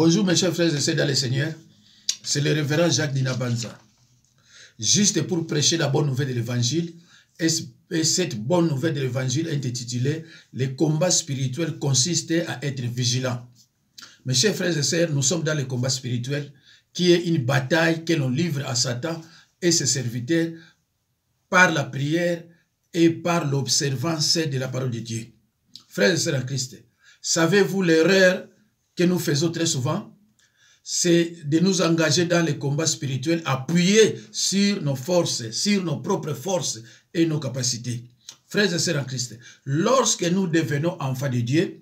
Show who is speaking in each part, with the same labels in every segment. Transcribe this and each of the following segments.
Speaker 1: Bonjour mes chers frères et sœurs dans le Seigneur, c'est le révérend Jacques Dinabanza. Juste pour prêcher la bonne nouvelle de l'évangile, et cette bonne nouvelle de l'évangile est intitulée « Les combats spirituels consistent à être vigilants ». Mes chers frères et sœurs, nous sommes dans le combat spirituel qui est une bataille que l'on livre à Satan et ses serviteurs par la prière et par l'observance de la parole de Dieu. Frères et sœurs en Christ, savez-vous l'erreur que nous faisons très souvent? C'est de nous engager dans les combats spirituels, appuyer sur nos forces, sur nos propres forces et nos capacités. Frères et sœurs en Christ, lorsque nous devenons enfants de Dieu,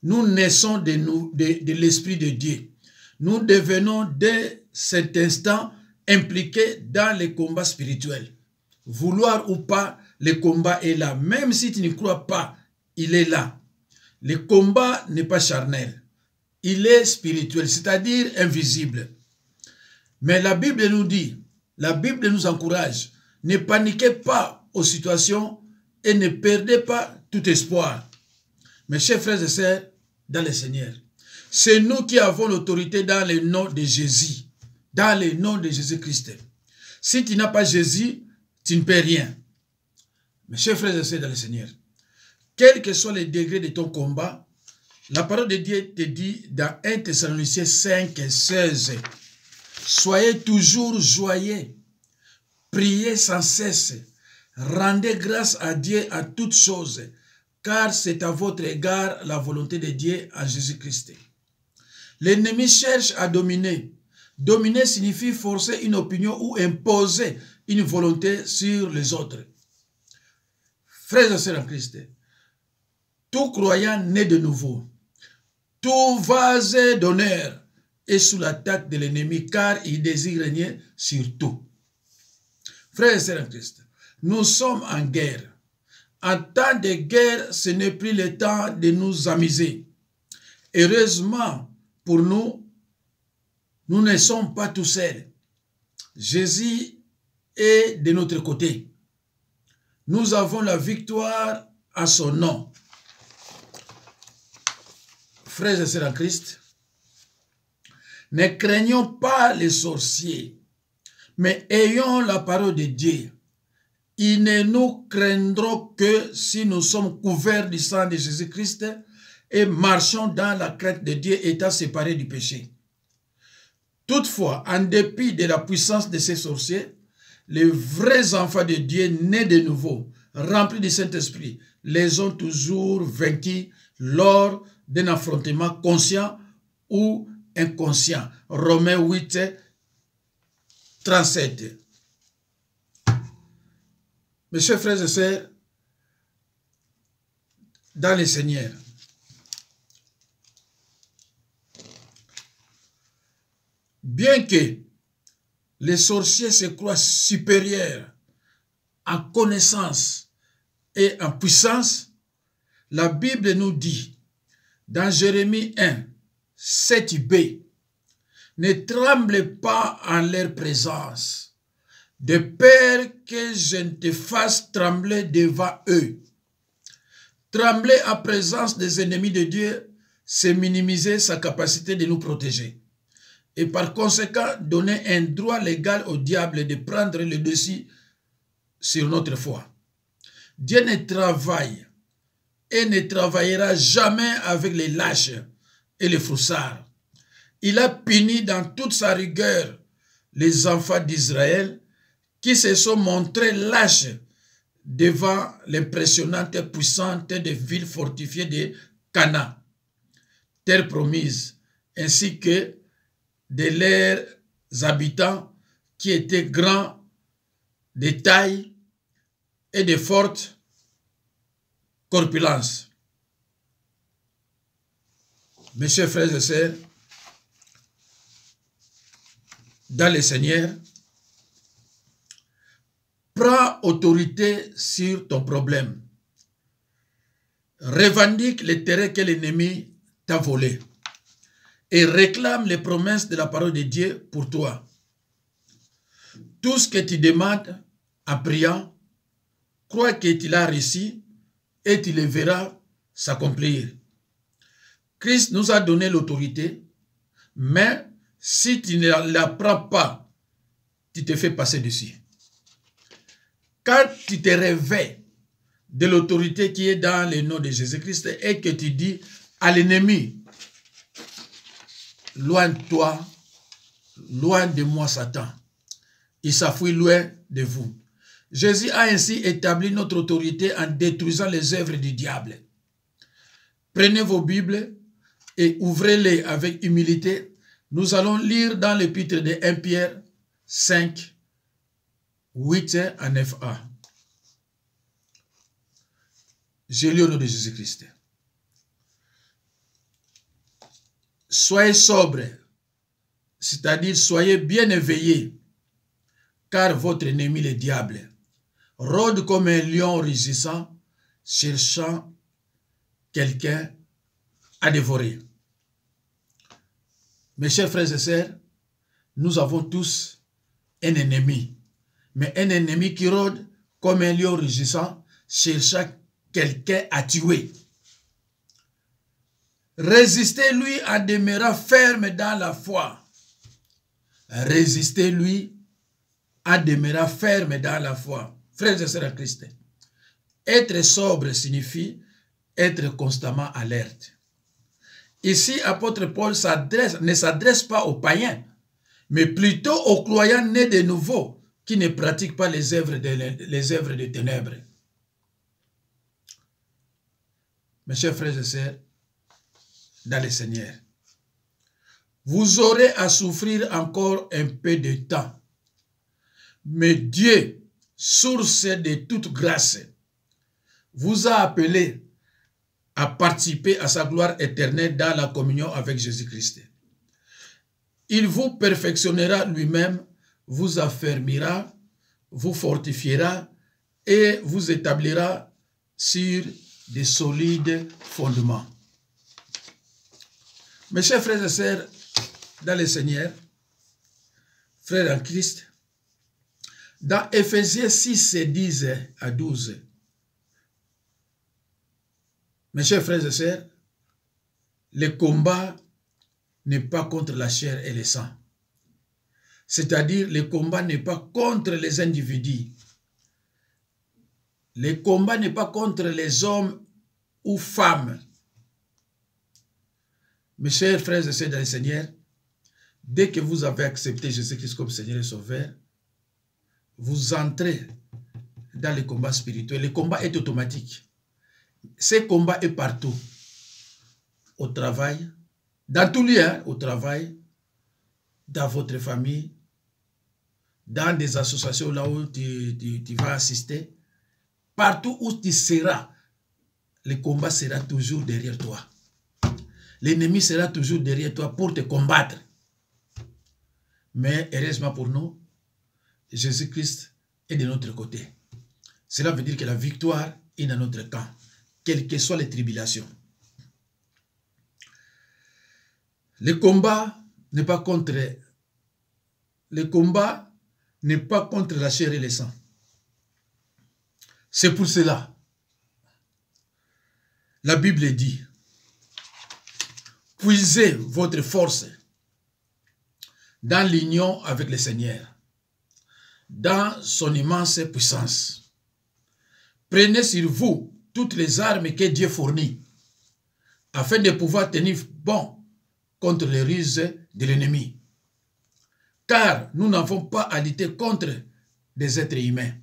Speaker 1: nous naissons de l'Esprit de Dieu. Nous devenons dès cet instant impliqués dans les combats spirituels. Vouloir ou pas, le combat est là. Même si tu ne crois pas, il est là. Le combat n'est pas charnel. Il est spirituel, c'est-à-dire invisible. Mais la Bible nous dit, la Bible nous encourage, ne paniquez pas aux situations et ne perdez pas tout espoir. Mes chers frères et sœurs, dans le Seigneur, c'est nous qui avons l'autorité dans le nom de Jésus, dans le nom de Jésus-Christ. Si tu n'as pas Jésus, tu ne peux rien. Mes chers frères et sœurs dans le Seigneur, quel que soit le degré de ton combat, la parole de Dieu te dit dans 1 Thessaloniciens 5 et 16, soyez toujours joyeux, priez sans cesse, rendez grâce à Dieu à toutes choses, car c'est à votre égard la volonté de Dieu en Jésus-Christ. L'ennemi cherche à dominer. Dominer signifie forcer une opinion ou imposer une volonté sur les autres. Frères et sœurs en Christ, tout croyant né de nouveau, tout vase d'honneur est sous l'attaque de l'ennemi, car il désire régner sur tout. Frères et sœurs en Christ, nous sommes en guerre. En temps de guerre, ce n'est plus le temps de nous amuser. Heureusement pour nous, nous ne sommes pas tout seuls. Jésus est de notre côté. Nous avons la victoire à son nom. Frères et sœurs en Christ, ne craignons pas les sorciers, mais ayons la parole de Dieu. Ils ne nous craindront que si nous sommes couverts du sang de Jésus-Christ et marchons dans la crainte de Dieu, étant séparés du péché. Toutefois, en dépit de la puissance de ces sorciers, les vrais enfants de Dieu nés de nouveau, remplis du Saint-Esprit, les ont toujours vaincus lors d'un affrontement conscient ou inconscient. Romains 8, 37. Mes chers frères et sœurs, dans le Seigneur, bien que les sorciers se croient supérieurs en connaissance et en puissance, la Bible nous dit, dans Jérémie 1, 7b, ne tremblez pas en leur présence, de peur que je ne te fasse trembler devant eux. Trembler en présence des ennemis de Dieu, c'est minimiser sa capacité de nous protéger. Et par conséquent, donner un droit légal au diable de prendre le dessus sur notre foi. Dieu ne travaille et ne travaillera jamais avec les lâches et les froussards. Il a puni dans toute sa rigueur les enfants d'Israël qui se sont montrés lâches devant l'impressionnante puissance des villes fortifiées de Canaan, terre promise, ainsi que de leurs habitants qui étaient grands de taille et de forte corpulence. Mes chers frères et sœurs, dans le Seigneur, prends autorité sur ton problème. Revendique les terrains que l'ennemi t'a volés et réclame les promesses de la parole de Dieu pour toi. Tout ce que tu demandes en priant, crois que tu l'as réussi et tu le verras s'accomplir. Christ nous a donné l'autorité Mais si tu ne l'apprends pas, tu te fais passer dessus. Quand tu te réveilles de l'autorité qui est dans le nom de Jésus-Christ et que tu dis à l'ennemi, loin de toi, loin de moi Satan, il s'enfuit loin de vous. Jésus a ainsi établi notre autorité en détruisant les œuvres du diable. Prenez vos Bibles et ouvrez-les avec humilité. Nous allons lire dans l'épître de 1 Pierre 5, 8 à 9a. Je lis au nom de Jésus-Christ. Soyez sobres, c'est-à-dire soyez bien éveillés, car votre ennemi, le diable, rôde comme un lion rugissant, cherchant quelqu'un à dévorer. Mes chers frères et sœurs, nous avons tous un ennemi, mais un ennemi qui rôde comme un lion rugissant, cherchant quelqu'un à tuer. Résistez-lui en demeurant ferme dans la foi. Résistez-lui en demeurant ferme dans la foi. Frères et sœurs en Christ, être sobre signifie être constamment alerte. Ici, apôtre Paul ne s'adresse pas aux païens, mais plutôt aux croyants nés de nouveau qui ne pratiquent pas les œuvres des ténèbres. Mes chers frères et sœurs, dans le Seigneur, vous aurez à souffrir encore un peu de temps. Mais Dieu, source de toute grâce, vous a appelé à participer à sa gloire éternelle dans la communion avec Jésus-Christ. Il vous perfectionnera lui-même, vous affermira, vous fortifiera et vous établira sur des solides fondements. Mes chers frères et sœurs dans le Seigneur, frères en Christ, dans Éphésiens 6, 10 à 12, mes chers frères et sœurs, le combat n'est pas contre la chair et le sang. C'est-à-dire, le combat n'est pas contre les individus. Le combat n'est pas contre les hommes ou femmes. Mes chers frères et sœurs dans le Seigneur, dès que vous avez accepté Jésus-Christ comme Seigneur et Sauveur, vous entrez dans le combat spirituel. Le combat est automatique. Ce combat est partout. Au travail, dans tout lieu, au travail, dans votre famille, dans des associations là où tu vas assister, partout où tu seras, le combat sera toujours derrière toi. L'ennemi sera toujours derrière toi pour te combattre. Mais heureusement pour nous, Jésus-Christ est de notre côté. Cela veut dire que la victoire est dans notre camp, quelles que soient les tribulations. Le combat n'est pas contre la chair et le sang. C'est pour cela, la Bible dit, puisez votre force dans l'union avec le Seigneur, dans son immense puissance. Prenez sur vous toutes les armes que Dieu fournit, afin de pouvoir tenir bon contre les ruses de l'ennemi. Car nous n'avons pas à lutter contre des êtres humains,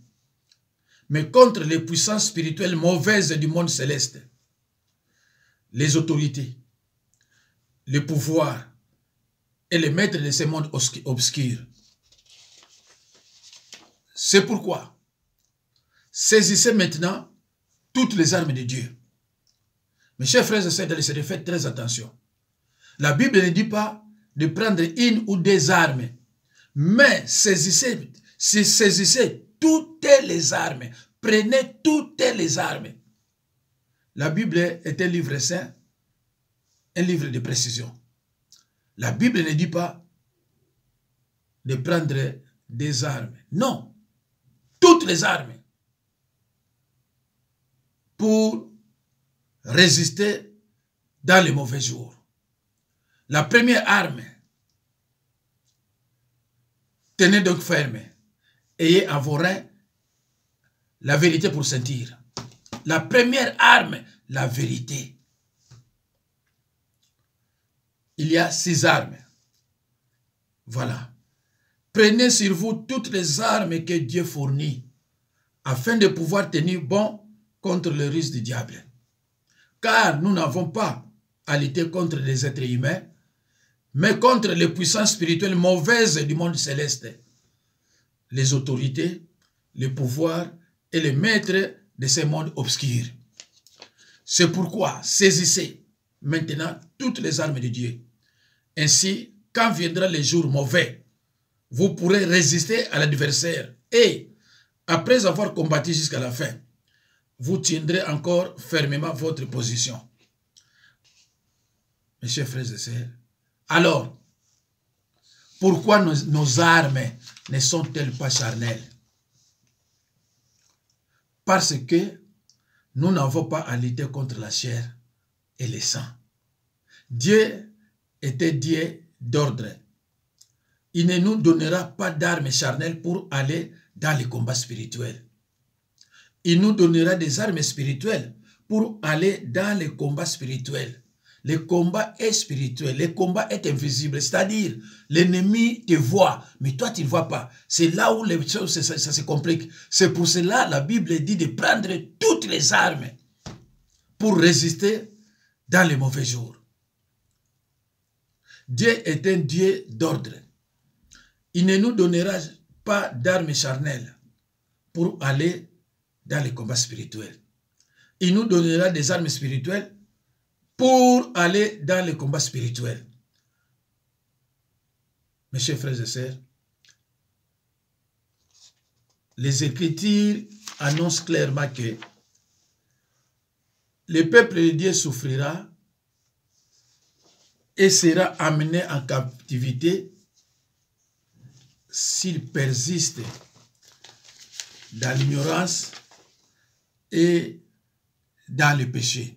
Speaker 1: mais contre les puissances spirituelles mauvaises du monde céleste, les autorités, les pouvoirs et les maîtres de ce monde obscur. C'est pourquoi, saisissez maintenant toutes les armes de Dieu. Mes chers frères et sœurs, faites très attention. La Bible ne dit pas de prendre une ou deux armes, mais saisissez toutes les armes. Prenez toutes les armes. La Bible est un livre saint, un livre de précision. La Bible ne dit pas de prendre des armes. Non, toutes les armes pour résister dans les mauvais jours. La première arme Tenez donc ferme. Ayez à vos reins la vérité pour sentir. La première arme, la vérité. Il y a 6 armes. Voilà. Prenez sur vous toutes les armes que Dieu fournit afin de pouvoir tenir bon contre le risque du diable. Car nous n'avons pas à lutter contre les êtres humains, mais contre les puissances spirituelles mauvaises du monde céleste, les autorités, les pouvoirs et les maîtres de ces mondes obscurs. C'est pourquoi saisissez maintenant toutes les armes de Dieu. Ainsi, quand viendra les jours mauvais, vous pourrez résister à l'adversaire et, après avoir combattu jusqu'à la fin, vous tiendrez encore fermement votre position. Mes chers frères et sœurs, alors, pourquoi nos armes ne sont-elles pas charnelles? Parce que nous n'avons pas à lutter contre la chair et le sang. Dieu était Dieu d'ordre. Il ne nous donnera pas d'armes charnelles pour aller dans les combats spirituels. Il nous donnera des armes spirituelles pour aller dans les combats spirituels. Le combat est spirituel, le combat est invisible, c'est-à-dire l'ennemi te voit, mais toi tu ne le vois pas. C'est là où les choses ça se complique. C'est pour cela la Bible dit de prendre toutes les armes pour résister dans les mauvais jours. Dieu est un Dieu d'ordre. Il ne nous donnera pas d'armes charnelles pour aller dans les combats spirituels. Il nous donnera des armes spirituelles pour aller dans les combats spirituels. Mes chers frères et sœurs, les Écritures annoncent clairement que le peuple de Dieu souffrira et sera amené en captivité s'il persiste dans l'ignorance et dans le péché.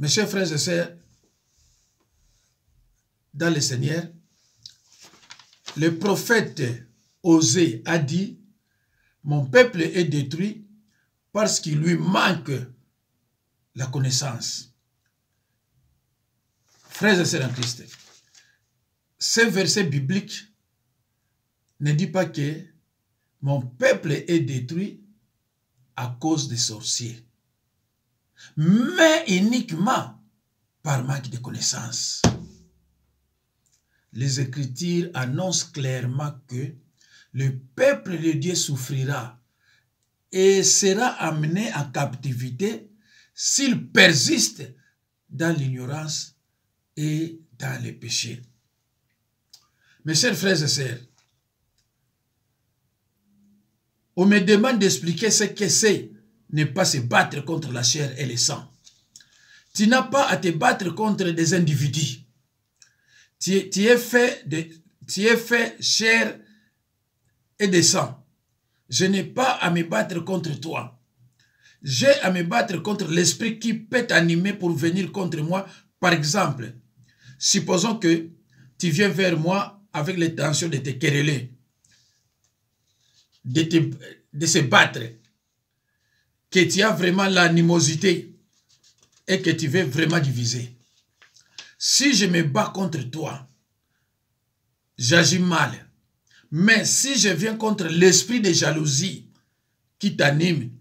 Speaker 1: Mes chers frères et sœurs, dans le Seigneur, le prophète Osée a dit, mon peuple est détruit parce qu'il lui manque la connaissance. Frères et sœurs en Christ, ce verset biblique ne dit pas que mon peuple est détruit à cause des sorciers, mais uniquement par manque de connaissance. Les Écritures annoncent clairement que le peuple de Dieu souffrira et sera amené en captivité s'il persiste dans l'ignorance et dans les péchés. Mes chers frères et sœurs, on me demande d'expliquer ce que c'est ne pas se battre contre la chair et le sang. Tu n'as pas à te battre contre des individus. Tu es fait chair et de sang. Je n'ai pas à me battre contre toi. J'ai à me battre contre l'esprit qui peut t'animer pour venir contre moi. Par exemple, supposons que tu viens vers moi avec l'intention de te quereller, de se battre, que tu as vraiment l'animosité et que tu veux vraiment diviser. Si je me bats contre toi, j'agis mal. Mais si je viens contre l'esprit de jalousie qui t'anime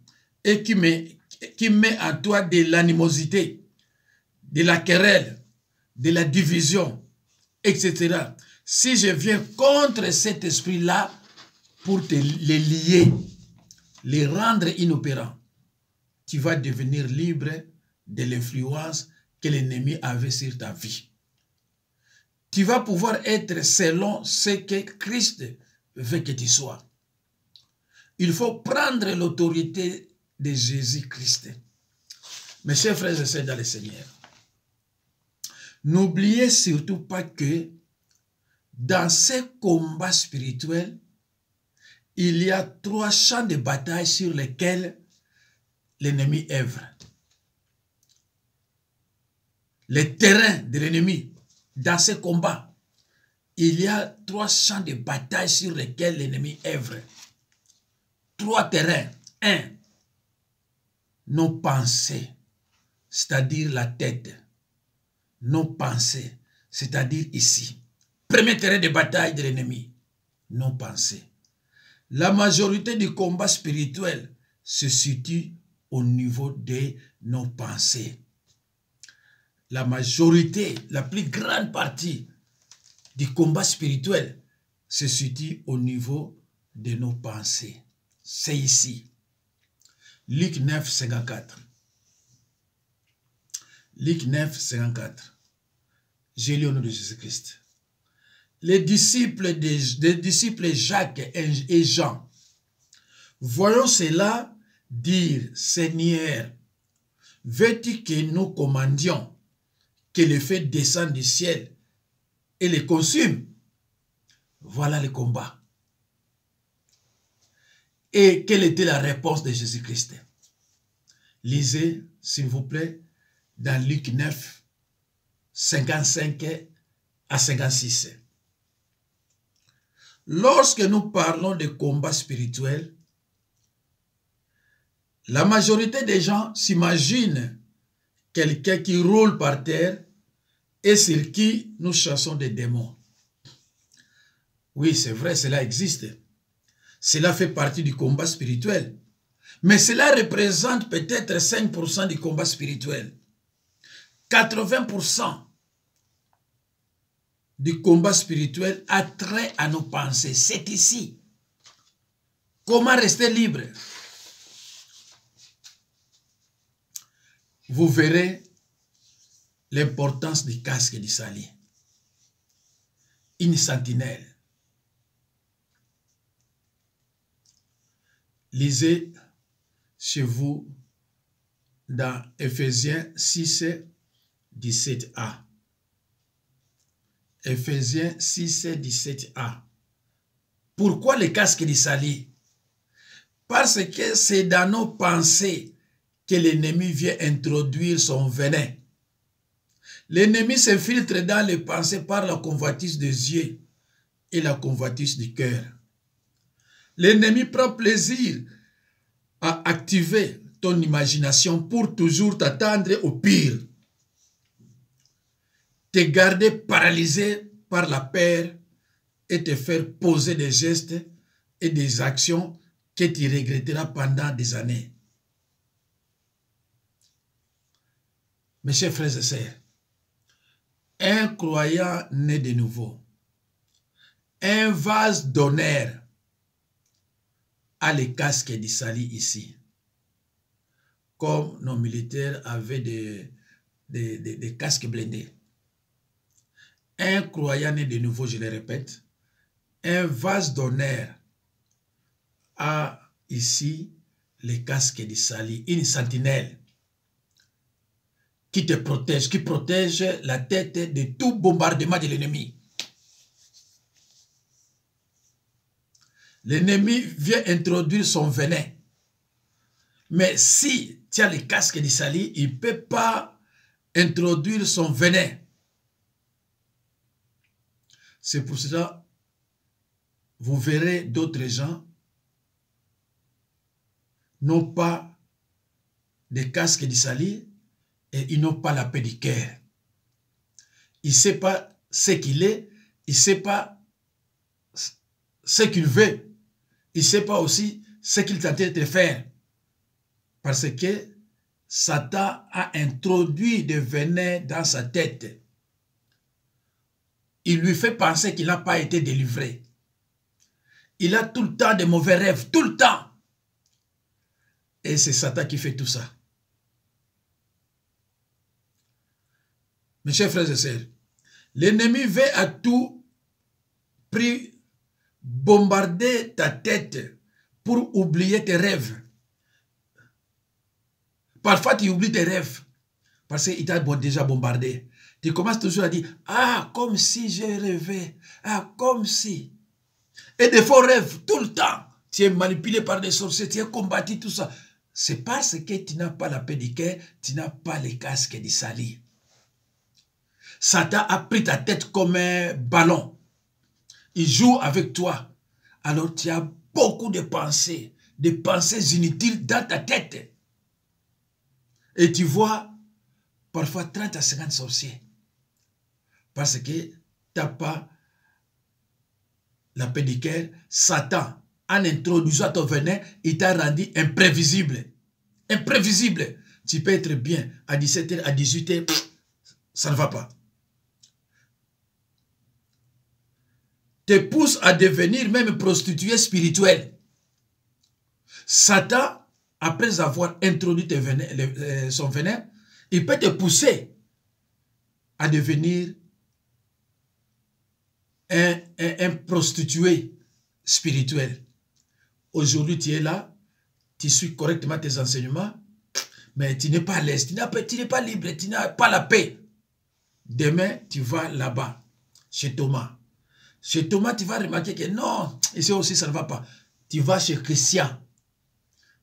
Speaker 1: et qui met en toi de l'animosité, de la querelle, de la division, etc. Si je viens contre cet esprit-là pour te les lier, les rendre inopérants, tu vas devenir libre de l'influence que l'ennemi avait sur ta vie. Tu vas pouvoir être selon ce que Christ veut que tu sois. Il faut prendre l'autorité de Jésus-Christ. Mes chers frères et sœurs dans le Seigneur, n'oubliez surtout pas que dans ces combats spirituels, il y a 3 champs de bataille sur lesquels l'ennemi œuvre. Le terrain de l'ennemi dans ces combats, il y a 3 champs de bataille sur lesquels l'ennemi œuvre. 3 terrains. 1. Nos pensées, c'est-à-dire la tête. Nos pensées, c'est-à-dire ici. Premier terrain de bataille de l'ennemi. Nos pensées. La majorité du combat spirituel se situe au niveau de nos pensées. La majorité, la plus grande partie du combat spirituel se situe au niveau de nos pensées. C'est ici. Luc 9, 54. Luc 9, 54. J'ai lu au nom de Jésus-Christ. Les disciples Jacques et Jean, voyons cela, dire, Seigneur, veux-tu que nous commandions que le feu descende du ciel et les consume? Voilà le combat. Et quelle était la réponse de Jésus-Christ? Lisez, s'il vous plaît, dans Luc 9, 55 à 56. Lorsque nous parlons de combat spirituel, la majorité des gens s'imaginent quelqu'un qui roule par terre et sur qui nous chassons des démons. Oui, c'est vrai, cela existe. Cela fait partie du combat spirituel. Mais cela représente peut-être 5% du combat spirituel. 80% du combat spirituel a trait à nos pensées. C'est ici. Comment rester libre? Vous verrez l'importance du casque du salut. Une sentinelle. Lisez chez vous dans Ephésiens 6, 17a. Ephésiens 6, 17a. Pourquoi le casque du salut? Parce que c'est dans nos pensées que l'ennemi vient introduire son venin. L'ennemi s'infiltre dans les pensées par la convoitise des yeux et la convoitise du cœur. L'ennemi prend plaisir à activer ton imagination pour toujours t'attendre au pire. Te garder paralysé par la peur et te faire poser des gestes et des actions que tu regretteras pendant des années. Mes chers frères et sœurs, un croyant né de nouveau, un vase d'honneur a les casques du salut ici. Comme nos militaires avaient des casques blindés. Un croyant né de nouveau, je le répète, un vase d'honneur a ici les casques du salut, une sentinelle qui te protège, qui protège la tête de tout bombardement de l'ennemi. L'ennemi vient introduire son venin. Mais si tu as le casque du salut, il ne peut pas introduire son venin. C'est pour cela, vous verrez d'autres gens n'ont pas de casque du salut et ils n'ont pas la paix du cœur. Il ne sait pas ce qu'il est, il ne sait pas ce qu'il veut. Il ne sait pas aussi ce qu'il tentait de faire. Parce que Satan a introduit des venins dans sa tête. Il lui fait penser qu'il n'a pas été délivré. Il a tout le temps de mauvais rêves, tout le temps. Et c'est Satan qui fait tout ça. Mes chers frères et sœurs, l'ennemi veut à tout prix bombarder ta tête pour oublier tes rêves. Parfois, tu oublies tes rêves parce qu'il t'a déjà bombardé. Tu commences toujours à dire, ah, comme si j'ai rêvé, ah, comme si. Et des faux rêves, tout le temps. Tu es manipulé par des sorciers, tu es combattu, tout ça. C'est parce que tu n'as pas la paix du cœur, tu n'as pas les casques du salut. Satan a pris ta tête comme un ballon. il joue avec toi. Alors tu as beaucoup de pensées inutiles dans ta tête. Et tu vois parfois 30 à 50 sorciers. Parce que tu n'as pas la paix du cœur. Satan, en introduisant ton venin, il t'a rendu imprévisible. Imprévisible. Tu peux être bien à 17h, à 18h, ça ne va pas. Te pousse à devenir même prostituée spirituelle. Satan, après avoir introduit son venin, il peut te pousser à devenir un prostitué spirituel. Aujourd'hui, tu es là, tu suis correctement tes enseignements, mais tu n'es pas à l'aise, tu n'es pas libre, tu n'as pas la paix. Demain, tu vas là-bas, chez Thomas. Chez Thomas, tu vas remarquer que non, ici aussi, ça ne va pas. Tu vas chez Christian,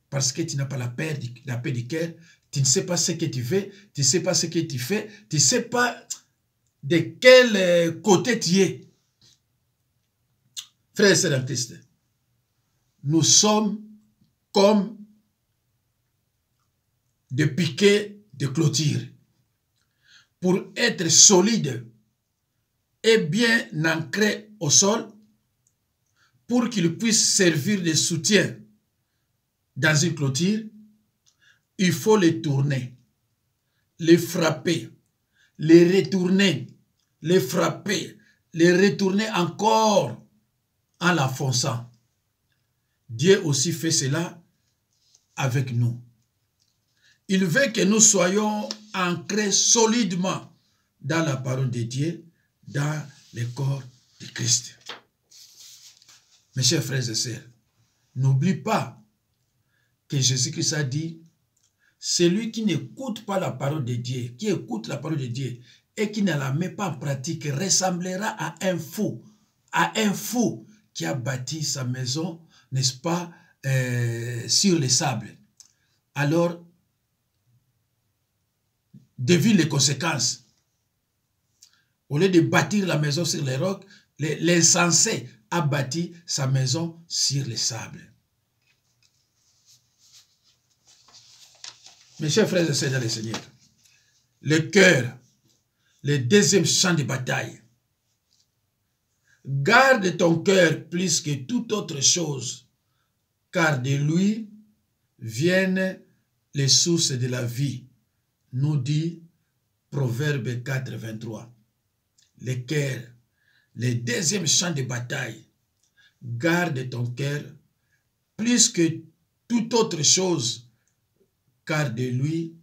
Speaker 1: parce que tu n'as pas la paix du cœur, tu ne sais pas ce que tu fais, tu ne sais pas ce que tu fais, tu ne sais pas de quel côté tu es. Frères et sœurs en Christ, nous sommes comme des piquets de clôture. Pour être solide et bien ancré au sol, pour qu'il puisse servir de soutien dans une clôture, il faut les tourner, les frapper, les retourner, les frapper, les retourner encore en l'enfonçant. Dieu aussi fait cela avec nous. Il veut que nous soyons ancrés solidement dans la parole de Dieu, dans le corps de Christ. Mes chers frères et sœurs, n'oublie pas que Jésus-Christ a dit, celui qui n'écoute pas la parole de Dieu, qui écoute la parole de Dieu et qui ne la met pas en pratique, ressemblera à un fou qui a bâti sa maison, n'est-ce pas, sur les sables. Alors, devine les conséquences. Au lieu de bâtir la maison sur les rocs, l'insensé a bâti sa maison sur les sables. Mes chers frères et sœurs dans le Seigneur, le cœur, le deuxième champ de bataille. Garde ton cœur plus que toute autre chose, car de lui viennent les sources de la vie, nous dit Proverbe 4, 23. Le cœur, le deuxième champ de bataille. Garde ton cœur plus que toute autre chose, car de lui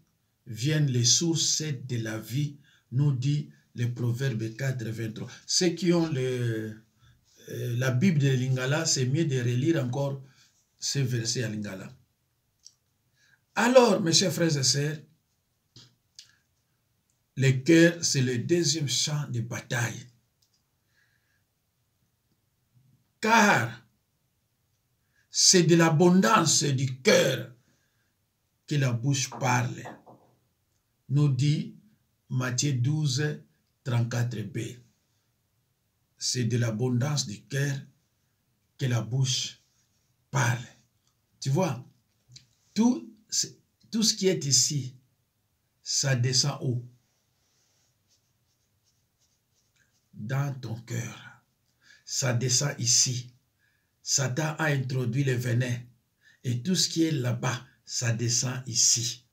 Speaker 1: viennent les sources de la vie, nous dit le Proverbe 4, 23. Ceux qui ont la Bible de Lingala, c'est mieux de relire encore ces versets à Lingala. Alors, mes chers frères et sœurs, le cœur, c'est le deuxième champ de bataille. Car c'est de l'abondance du cœur que la bouche parle, nous dit Matthieu 12, 34b. C'est de l'abondance du cœur que la bouche parle. Tu vois, tout ce qui est ici, ça descend où? Dans ton cœur. Ça descend ici. Satan a introduit le venin. Et tout ce qui est là-bas, ça descend ici.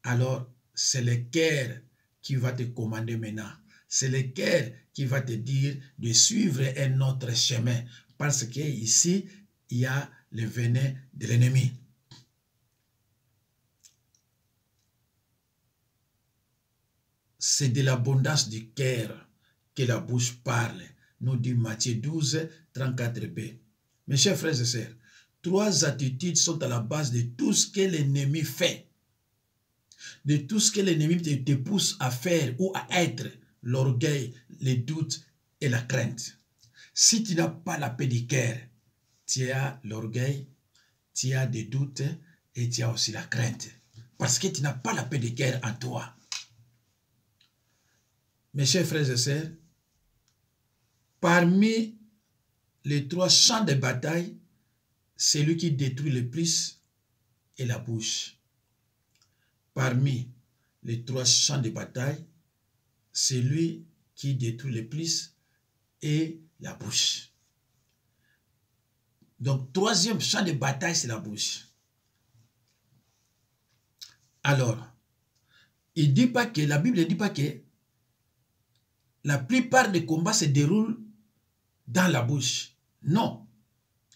Speaker 1: Alors, c'est le cœur qui va te commander maintenant. C'est le cœur qui va te dire de suivre un autre chemin. Parce qu'ici, il y a le venin de l'ennemi. C'est de l'abondance du cœur que la bouche parle, nous dit Matthieu 12, 34b. Mes chers frères et sœurs, 3 attitudes sont à la base de tout ce que l'ennemi fait. De tout ce que l'ennemi te pousse à faire ou à être, l'orgueil, les doutes et la crainte. Si tu n'as pas la paix du cœur, tu as l'orgueil, tu as des doutes et tu as aussi la crainte. Parce que tu n'as pas la paix du cœur en toi. Mes chers frères et sœurs, Parmi les 3 champs de bataille, celui qui détruit le plus est la bouche. Parmi les 3 champs de bataille, celui qui détruit le plus est la bouche. Donc, 3e champ de bataille, c'est la bouche. Alors, il dit pas que, la Bible ne dit pas que la plupart des combats se déroulent dans la bouche. Non.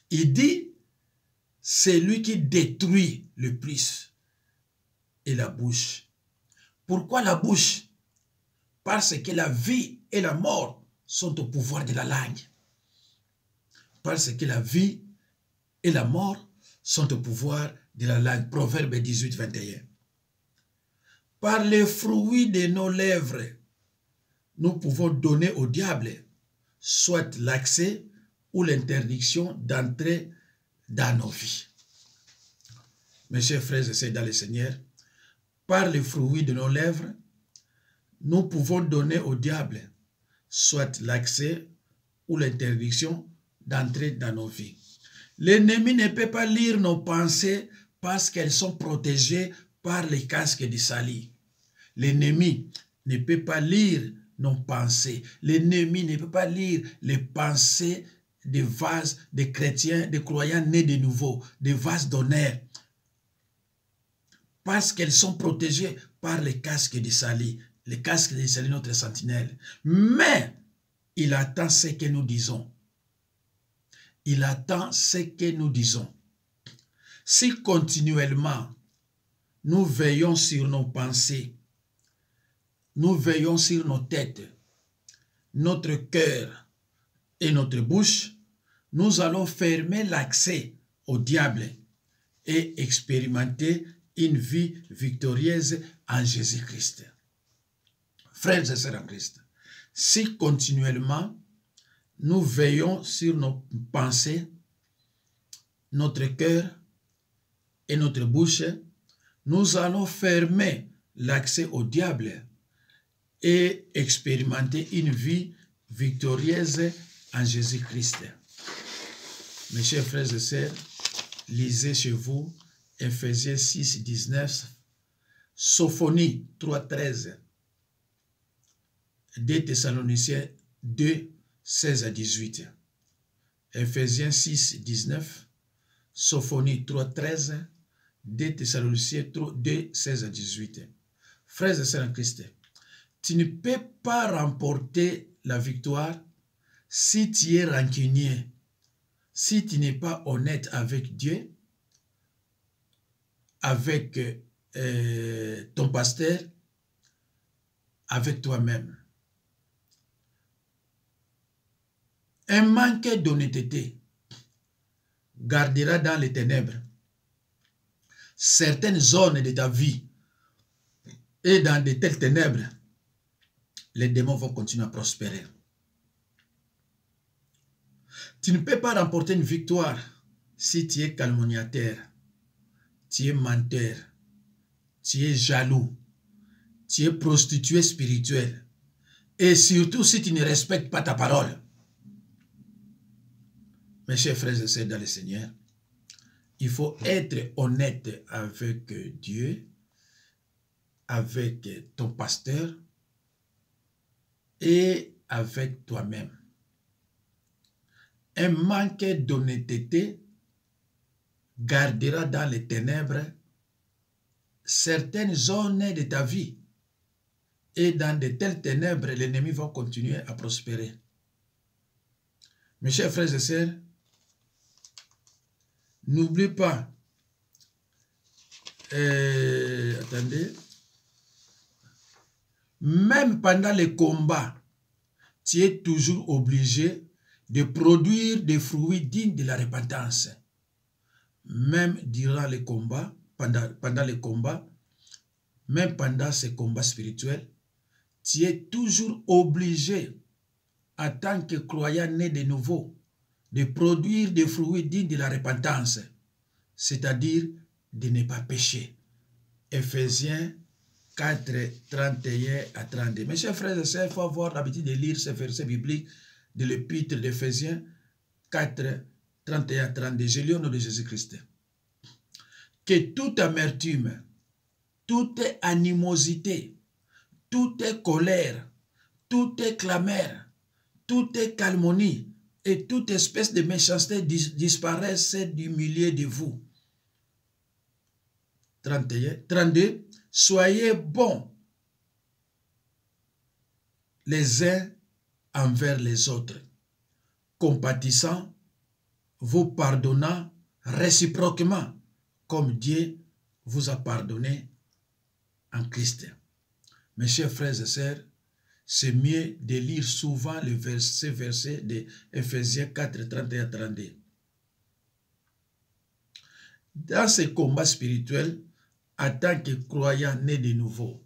Speaker 1: Il dit, c'est lui qui détruit le plus est la bouche. Pourquoi la bouche? Parce que la vie et la mort sont au pouvoir de la langue. Parce que la vie et la mort sont au pouvoir de la langue. Proverbe 18, 21. Par les fruits de nos lèvres, nous pouvons donner au diable soit l'accès ou l'interdiction d'entrer dans nos vies. Mes chers frères et sœurs dans le Seigneur, par les fruits de nos lèvres, nous pouvons donner au diable soit l'accès ou l'interdiction d'entrer dans nos vies. L'ennemi ne peut pas lire nos pensées parce qu'elles sont protégées par les casques de salut. L'ennemi ne peut pas lire nos pensées. L'ennemi ne peut pas lire les pensées des vases, des chrétiens, des croyants nés de nouveau, des vases d'honneur. Parce qu'elles sont protégées par les casques de salut. Les casques de salut, notre sentinelle. Mais il attend ce que nous disons. Il attend ce que nous disons. Si continuellement nous veillons sur nos pensées, nous veillons sur nos têtes, notre cœur et notre bouche, nous allons fermer l'accès au diable et expérimenter une vie victorieuse en Jésus-Christ. Frères et sœurs en Christ, si continuellement nous veillons sur nos pensées, notre cœur et notre bouche, nous allons fermer l'accès au diable et expérimenter une vie victorieuse en Jésus-Christ. Mes chers frères et sœurs, lisez chez vous Ephésiens 6, 19, Sophonie 3, 13, 2 Thessaloniciens 2, 16 à 18. Ephésiens 6, 19, Sophonie 3, 13, 2 Thessaloniciens 2, 16 à 18. Frères et sœurs en Christ, tu ne peux pas remporter la victoire si tu es rancunier, si tu n'es pas honnête avec Dieu, avec ton pasteur, avec toi-même. Un manque d'honnêteté gardera dans les ténèbres certaines zones de ta vie, et dans de telles ténèbres, les démons vont continuer à prospérer. Tu ne peux pas remporter une victoire si tu es calomniateur, tu es menteur, tu es jaloux, tu es prostitué spirituel, et surtout si tu ne respectes pas ta parole. Mes chers frères et sœurs dans le Seigneur, il faut être honnête avec Dieu, avec ton pasteur et avec toi-même. Un manque d'honnêteté gardera dans les ténèbres certaines zones de ta vie. Et dans de telles ténèbres, l'ennemi va continuer à prospérer. Mes chers frères et sœurs, n'oublie pas, attendez, même pendant les combats, tu es toujours obligé de produire des fruits dignes de la repentance. Même durant les combats, pendant les combats, même pendant ces combats spirituels, tu es toujours obligé, en tant que croyant né de nouveau, de produire des fruits dignes de la repentance, c'est-à-dire de ne pas pécher. Ephésiens 4, 31 à 32. Mes chers frères et sœurs, il faut avoir l'habitude de lire ces versets bibliques de l'épître d'Éphésiens 4, 31-32. Je lis au nom de Jésus-Christ. Que toute amertume, toute animosité, toute colère, toute clameur, toute calomnie et toute espèce de méchanceté disparaissent du milieu de vous. 31, 32. Soyez bons les uns envers les autres, compatissant, vous pardonnant réciproquement, comme Dieu vous a pardonné en Christ. Mes chers frères et sœurs, c'est mieux de lire souvent ces versets de Éphésiens 4, 31-32. Dans ce combat spirituel, en tant que croyant né de nouveau,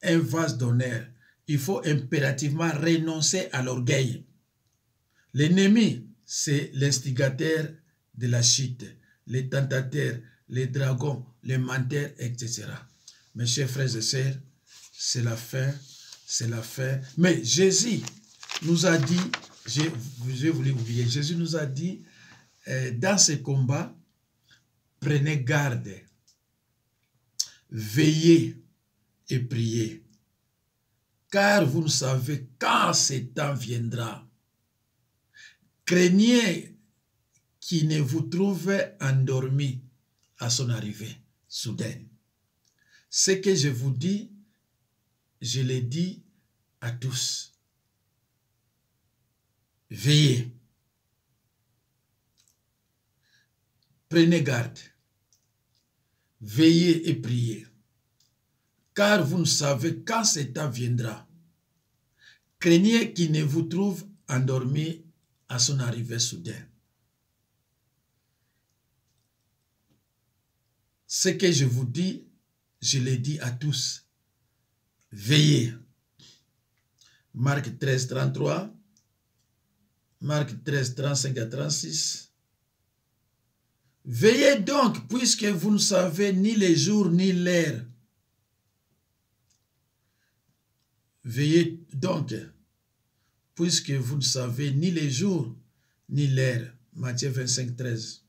Speaker 1: un vase d'honneur, il faut impérativement renoncer à l'orgueil. L'ennemi, c'est l'instigateur de la chute, les tentateurs, les dragons, les menteurs, etc. Mes chers frères et sœurs, c'est la fin, c'est la fin. Mais Jésus nous a dit, je voulais oublier, Jésus nous a dit, dans ce combat, prenez garde, veillez et priez, car vous ne savez quand ce temps viendra. Craignez qu'il ne vous trouve endormi à son arrivée soudaine. Ce que je vous dis, je le dis à tous. Veillez. Prenez garde. Veillez et priez. Car vous ne savez quand ce temps viendra. Craignez qu'il ne vous trouve endormi à son arrivée soudaine. Ce que je vous dis, je le dis à tous. Veillez. Marc 13, 33. Marc 13, 35 à 36. Veillez donc, puisque vous ne savez ni les jours ni l'heure. Veillez donc, puisque vous ne savez ni les jours ni l'heure. Matthieu 25, 13.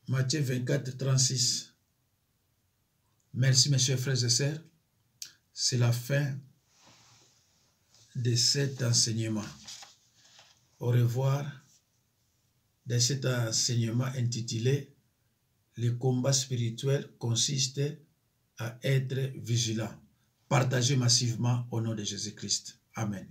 Speaker 1: Matthieu 24, 36. Merci mes chers frères et sœurs. C'est la fin de cet enseignement. Au revoir de cet enseignement intitulé « Le combat spirituel consiste à être vigilant ». Partagez massivement au nom de Jésus-Christ. Amen.